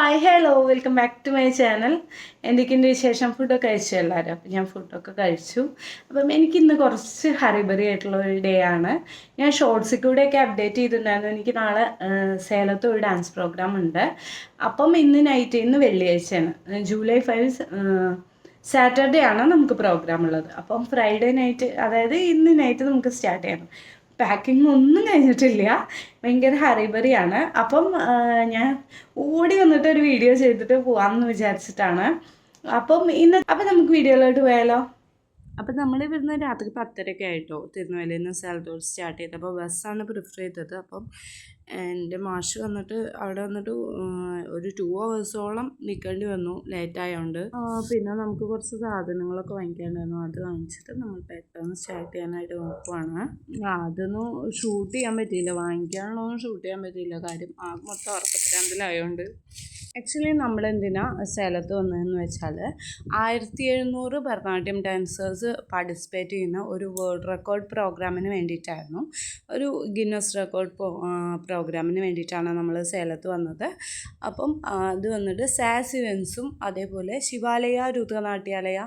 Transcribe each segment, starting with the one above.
Hi hello welcome back to my channel. എന്തൊക്കെയുണ്ട് വിശേഷം? ഫുഡൊക്കെ കഴിച്ചു എല്ലാവരും. അപ്പം ഞാൻ ഫുഡൊക്കെ കഴിച്ചു. അപ്പം എനിക്കിന്ന് കുറച്ച് ഹറിബറി ആയിട്ടുള്ള ഒരു ഡേ ആണ്. ഞാൻ ഷോർട്സിൽ കൂടെയൊക്കെ അപ്ഡേറ്റ് ചെയ്തിട്ടുണ്ടായിരുന്നു. എനിക്ക് നാളെ സേലത്ത് ഒരു ഡാൻസ് പ്രോഗ്രാം ഉണ്ട്. അപ്പം ഇന്ന് വെള്ളിയാഴ്ചയാണ്, ജൂലൈ 5 സാറ്റർഡേ ആണ് നമുക്ക് പ്രോഗ്രാം ഉള്ളത്. അപ്പം ഫ്രൈഡേ നൈറ്റ്, അതായത് ഇന്ന് നൈറ്റ് നമുക്ക് സ്റ്റാർട്ട് ചെയ്യണം. പാക്കിംഗ് ഒന്നും കഴിഞ്ഞിട്ടില്ല, ഭയങ്കര ഹറിബറിയാണ്. അപ്പം ഞാൻ ഓടി വന്നിട്ട് ഒരു വീഡിയോ ചെയ്തിട്ട് പോകാമെന്ന് വിചാരിച്ചിട്ടാണ്. അപ്പം നമുക്ക് വീഡിയോയിലോട്ട് പോയാലോ. അപ്പം നമ്മൾ ഇവിടുന്ന് രാത്രി 10:30 ആയിട്ടോ തിരുനെല്ലിയിൽ നിന്ന് സേലത്തോട് സ്റ്റാർട്ട് ചെയ്തത്. അപ്പോൾ ബസ്സാണ് പ്രിഫർ ചെയ്തത്. അപ്പം എൻ്റെ മാഷ് വന്നിട്ട് അവിടെ വന്നിട്ട് ഒരു 2 hours നിൽക്കേണ്ടി വന്നു, ലേറ്റായതുകൊണ്ട്. പിന്നെ നമുക്ക് കുറച്ച് സാധനങ്ങളൊക്കെ വാങ്ങിക്കാനുണ്ടായിരുന്നു. അത് വാങ്ങിച്ചിട്ട് നമ്മൾ പെട്ടെന്ന് സ്റ്റാർട്ട് ചെയ്യാനായിട്ട് നോക്കുവാണ്. അതൊന്നും ഷൂട്ട് ചെയ്യാൻ പറ്റിയില്ല, വാങ്ങിക്കാനുള്ളതൊന്നും ഷൂട്ട് ചെയ്യാൻ പറ്റിയില്ല. കാര്യം മൊത്തം ഉറക്കപ്രാന്തിലായതുകൊണ്ട്. ആക്ച്വലി നമ്മളെന്തിനാ സേലത്ത് വന്നതെന്ന് വെച്ചാൽ 1700 ഭരതനാട്യം ഡാൻസേഴ്സ് പാർട്ടിസിപ്പേറ്റ് ചെയ്യുന്ന ഒരു വേൾഡ് റെക്കോർഡ് പ്രോഗ്രാമിന് വേണ്ടിയിട്ടായിരുന്നു. ഒരു ഗിന്നസ് റെക്കോർഡ് പ്രോഗ്രാമിന് വേണ്ടിയിട്ടാണ് നമ്മൾ സേലത്ത് വന്നത്. അപ്പം അത് വന്നിട്ട് സാസ് ഇവൻസും അതേപോലെ ശിവാലയ രുദ്രനാട്യാലയ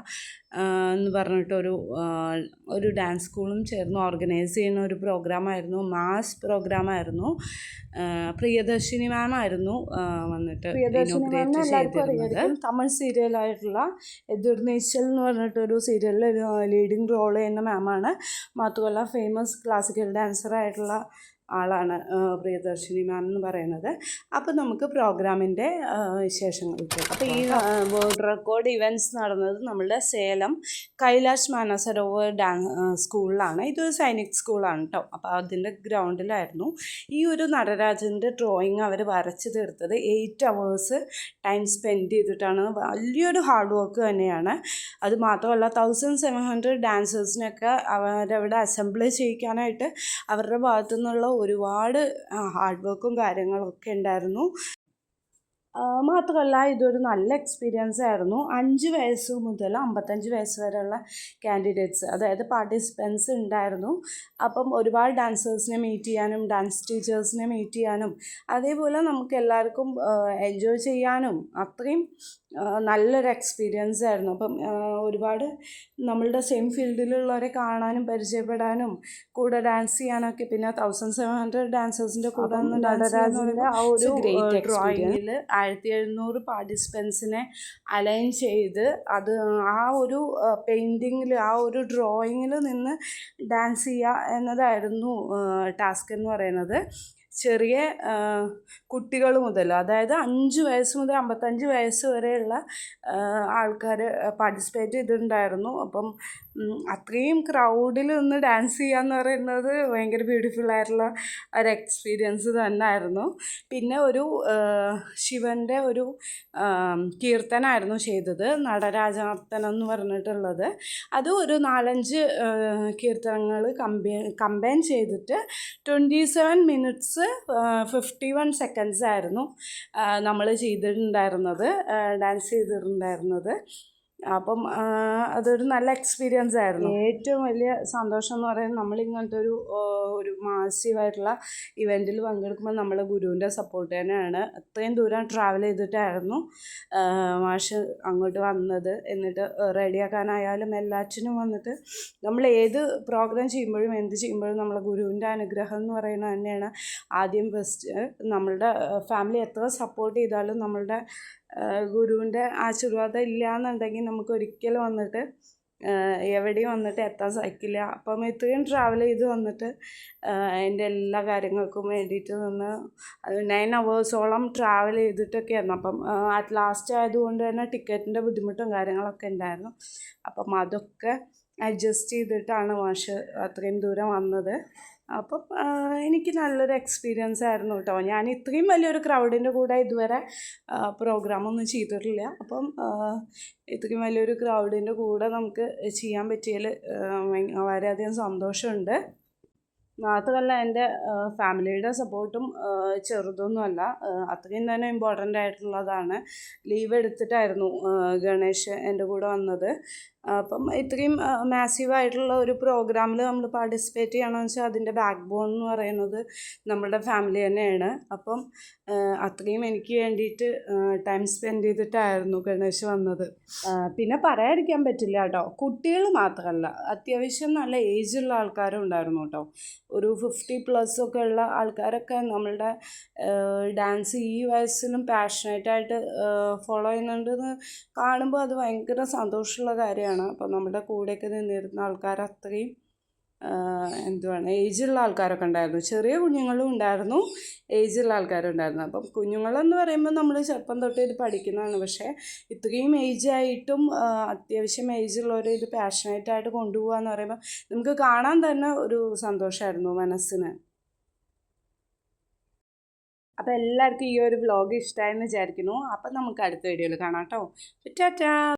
എന്ന് പറഞ്ഞിട്ടൊരു ഡാൻസ് സ്കൂളും ചേർന്ന് ഓർഗനൈസ് ചെയ്യുന്ന ഒരു പ്രോഗ്രാമായിരുന്നു. മാസ് പ്രോഗ്രാമായിരുന്നു. പ്രിയദർശിനി മാം ആയിരുന്നു വന്നിട്ട് ഇനോഗ്രേറ്റ് ചെയ്തിരുന്നത്. തമിഴ് സീരിയലായിട്ടുള്ള എതിർനീച്ചൽ എന്ന് പറഞ്ഞിട്ടൊരു സീരിയലിൽ ലീഡിങ് റോൾ ചെയ്യുന്ന മാമാണ്. മാത്രമല്ല ഫേമസ് ക്ലാസിക്കൽ ഡാൻസറായിട്ടുള്ള ആളാണ് പ്രിയദർശിനി മാം എന്ന് പറയുന്നത്. അപ്പോൾ നമുക്ക് പ്രോഗ്രാമിൻ്റെ വിശേഷങ്ങൾക്ക്. അപ്പോൾ ഈ വേൾഡ് റെക്കോർഡ് ഇവൻറ്റ്സ് നടന്നത് നമ്മളുടെ സേലം കൈലാഷ് മാനസരോവർ സ്കൂളിലാണ്. ഇതൊരു സൈനിക് സ്കൂളാണ് കേട്ടോ. അപ്പോൾ അതിൻ്റെ ഗ്രൗണ്ടിലായിരുന്നു ഈ ഒരു നടരാജൻ്റെ ഡ്രോയിങ് അവർ വരച്ച് തീർത്തത്. 8 hours ടൈം സ്പെൻഡ് ചെയ്തിട്ടാണ്. വലിയൊരു ഹാർഡ് വർക്ക് തന്നെയാണ്. അത് മാത്രമല്ല 1700 ഡാൻസേഴ്സിനൊക്കെ അവരവിടെ അസംബിൾ ചെയ്യിക്കാനായിട്ട് അവരുടെ ഭാഗത്തു നിന്നുള്ള ഒരുപാട് ഹാർഡ് വർക്കും കാര്യങ്ങളൊക്കെ ഉണ്ടായിരുന്നു. മാത്രമല്ല ഇതൊരു നല്ല എക്സ്പീരിയൻസ് ആയിരുന്നു. 5 വയസ്സ് മുതൽ 55 വയസ്സ് വരെയുള്ള കാൻഡിഡേറ്റ്സ്, അതായത് പാർട്ടിസിപ്പൻസ് ഉണ്ടായിരുന്നു. അപ്പം ഒരുപാട് ഡാൻസേഴ്സിനെ മീറ്റ് ചെയ്യാനും ഡാൻസ് ടീച്ചേഴ്സിനെ മീറ്റ് ചെയ്യാനും അതേപോലെ നമുക്ക് എല്ലാവർക്കും എൻജോയ് ചെയ്യാനും അത്രയും നല്ലൊരു എക്സ്പീരിയൻസ് ആയിരുന്നു. അപ്പം ഒരുപാട് നമ്മളുടെ സെയിം ഫീൽഡിലുള്ളവരെ കാണാനും പരിചയപ്പെടാനും കൂടെ ഡാൻസ് ചെയ്യാനൊക്കെ. പിന്നെ 1700 ഡാൻസേഴ്സിൻ്റെ കൂടെ നടരാജൻ്റെ ആ ഒരു ഗ്രേറ്റ് ഡ്രോയിങ്ങിൽ 1700 പാർട്ടിസിപ്പൻസിനെ അലൈൻ ചെയ്ത് അത് ആ ഒരു പെയിൻറ്റിങ്ങിൽ ആ ഒരു ഡ്രോയിങ്ങിൽ നിന്ന് ഡാൻസ് ചെയ്യുക എന്നതായിരുന്നു ടാസ്ക് എന്ന് പറയുന്നത്. ചെറിയ കുട്ടികൾ മുതൽ, അതായത് 5 വയസ്സ് മുതൽ 55 വയസ്സ് വരെയുള്ള ആൾക്കാർ പാർട്ടിസിപ്പേറ്റ് ചെയ്തിട്ടുണ്ടായിരുന്നു. അപ്പം അത്രയും ക്രൗഡിൽ നിന്ന് ഡാൻസ് ചെയ്യുക എന്ന് പറയുന്നത് ഭയങ്കര ബ്യൂട്ടിഫുൾ ആയിട്ടുള്ള ഒരു എക്സ്പീരിയൻസ് തന്നെ ആയിരുന്നു. പിന്നെ ഒരു ശിവൻ്റെ ഒരു കീർത്തനമായിരുന്നു ചെയ്തത്, നടരാജനർത്തനം എന്ന് പറഞ്ഞിട്ടുള്ളത്. അത് ഒരു 4-5 കീർത്തനങ്ങൾ കമ്പൈൻ ചെയ്തിട്ട് 27 minutes 51 seconds ആയിരുന്നു നമ്മൾ ഡാൻസ് ചെയ്തിട്ടുണ്ടായിരുന്നത്. അപ്പം അതൊരു നല്ല എക്സ്പീരിയൻസ് ആയിരുന്നു. ഏറ്റവും വലിയ സന്തോഷം എന്ന് പറയുന്നത് നമ്മളിങ്ങനത്തെ ഒരു മാസീവായിട്ടുള്ള ഇവൻറ്റിൽ പങ്കെടുക്കുമ്പോൾ നമ്മളെ ഗുരുവിൻ്റെ സപ്പോർട്ട് തന്നെയാണ്. അത്രയും ദൂരം ട്രാവൽ ചെയ്തിട്ടായിരുന്നു മാഷ് അങ്ങോട്ട് വന്നത്. എന്നിട്ട് റെഡിയാക്കാനായാലും എല്ലാറ്റിനും വന്നിട്ട് നമ്മൾ ഏത് പ്രോഗ്രാം ചെയ്യുമ്പോഴും എന്ത് ചെയ്യുമ്പോഴും നമ്മളെ ഗുരുവിൻ്റെ അനുഗ്രഹം എന്ന് പറയുന്നത് തന്നെയാണ് ആദ്യം ബെസ്റ്റ്. നമ്മളുടെ ഫാമിലി എത്ര സപ്പോർട്ട് ചെയ്താലും നമ്മളുടെ ഗുരുവിൻ്റെ ആശീർവാദം ഇല്ല എന്നുണ്ടെങ്കിൽ നമുക്ക് ഒരിക്കലും വന്നിട്ട് എവിടെയും വന്നിട്ട് എത്താൻ സാധിക്കില്ല. അപ്പം ഇത്രയും ട്രാവൽ ചെയ്ത് വന്നിട്ട് എൻ്റെ എല്ലാ കാര്യങ്ങൾക്കും വേണ്ടിയിട്ട് നിന്ന് 9 hours ട്രാവൽ ചെയ്തിട്ടൊക്കെയായിരുന്നു. അപ്പം അറ്റ് ലാസ്റ്റ് ആയതുകൊണ്ട് തന്നെ ടിക്കറ്റിൻ്റെ ബുദ്ധിമുട്ടും കാര്യങ്ങളൊക്കെ ഉണ്ടായിരുന്നു. അപ്പം അതൊക്കെ അഡ്ജസ്റ്റ് ചെയ്തിട്ടാണ് മാഷ് അത്രയും ദൂരം വന്നത്. അപ്പം എനിക്ക് നല്ലൊരു എക്സ്പീരിയൻസ് ആയിരുന്നു കേട്ടോ. ഞാൻ ഇത്രയും വലിയൊരു ക്രൗഡിൻ്റെ കൂടെ ഇതുവരെ പ്രോഗ്രാമൊന്നും ചെയ്തിട്ടില്ല. അപ്പം ഇത്രയും വലിയൊരു ക്രൗഡിൻ്റെ കൂടെ നമുക്ക് ചെയ്യാൻ പറ്റിയതിൽ വളരെയധികം സന്തോഷമുണ്ട്. മാത്രമല്ല എൻ്റെ ഫാമിലിയുടെ സപ്പോർട്ടും ചെറുതൊന്നുമല്ല, അത്രയും തന്നെ ഇമ്പോർട്ടൻ്റ് ആയിട്ടുള്ളതാണ്. ലീവ് എടുത്തിട്ടായിരുന്നു ഗണേഷ് എൻ്റെ കൂടെ വന്നത്. അപ്പം ഇത്രയും മാസീവായിട്ടുള്ള ഒരു പ്രോഗ്രാമിൽ നമ്മൾ പാർട്ടിസിപ്പേറ്റ് ചെയ്യണമെന്ന് വെച്ചാൽ അതിൻ്റെ ബാക്ക് ബോൺ എന്ന് പറയുന്നത് നമ്മുടെ ഫാമിലി തന്നെയാണ്. അപ്പം അത്രയും എനിക്ക് വേണ്ടിയിട്ട് ടൈം സ്പെൻഡ് ചെയ്തിട്ടായിരുന്നു ഗണേഷ് വന്നത്. പിന്നെ പറയാതിരിക്കാൻ പറ്റില്ല കേട്ടോ, കുട്ടികൾ മാത്രമല്ല, അത്യാവശ്യം നല്ല ഏജുള്ള ആൾക്കാരും ഉണ്ടായിരുന്നു കേട്ടോ. ഒരു 50+ ഒക്കെ ഉള്ള ആൾക്കാരൊക്കെ നമ്മളുടെ ഡാൻസ് ഈ വയസ്സിലും പാഷനേറ്റായിട്ട് ഫോളോ ചെയ്യുന്നുണ്ടെന്ന് കാണുമ്പോൾ അത് ഭയങ്കര സന്തോഷമുള്ള കാര്യമാണ്. അപ്പോൾ നമ്മുടെ കൂടെയൊക്കെ നിന്നിരുന്ന ആൾക്കാർ അത്രയും എന്തുവാണ്, ഏജുള്ള ആൾക്കാരൊക്കെ ഉണ്ടായിരുന്നു. ചെറിയ കുഞ്ഞുങ്ങളും ഉണ്ടായിരുന്നു, ഏജുള്ള ആൾക്കാരും ഉണ്ടായിരുന്നു. അപ്പം കുഞ്ഞുങ്ങളെന്ന് പറയുമ്പോൾ നമ്മൾ ചെറുപ്പം തൊട്ട് ഇത് പഠിക്കുന്നതാണ്. പക്ഷേ ഇത്രയും ഏജായിട്ടും അത്യാവശ്യം ഏജുള്ളവരെ ഇത് പാഷനേറ്റായിട്ട് കൊണ്ടുപോകുക എന്ന് പറയുമ്പോൾ നമുക്ക് കാണാൻ തന്നെ ഒരു സന്തോഷമായിരുന്നു മനസ്സിന്. അപ്പോൾ എല്ലാവർക്കും ഈ ഒരു വ്ലോഗ് ഇഷ്ടമായെന്ന് വിചാരിക്കുന്നു. അപ്പം നമുക്ക് അടുത്ത വീഡിയോയിൽ കാണാം കേട്ടോ. ടാറ്റാ.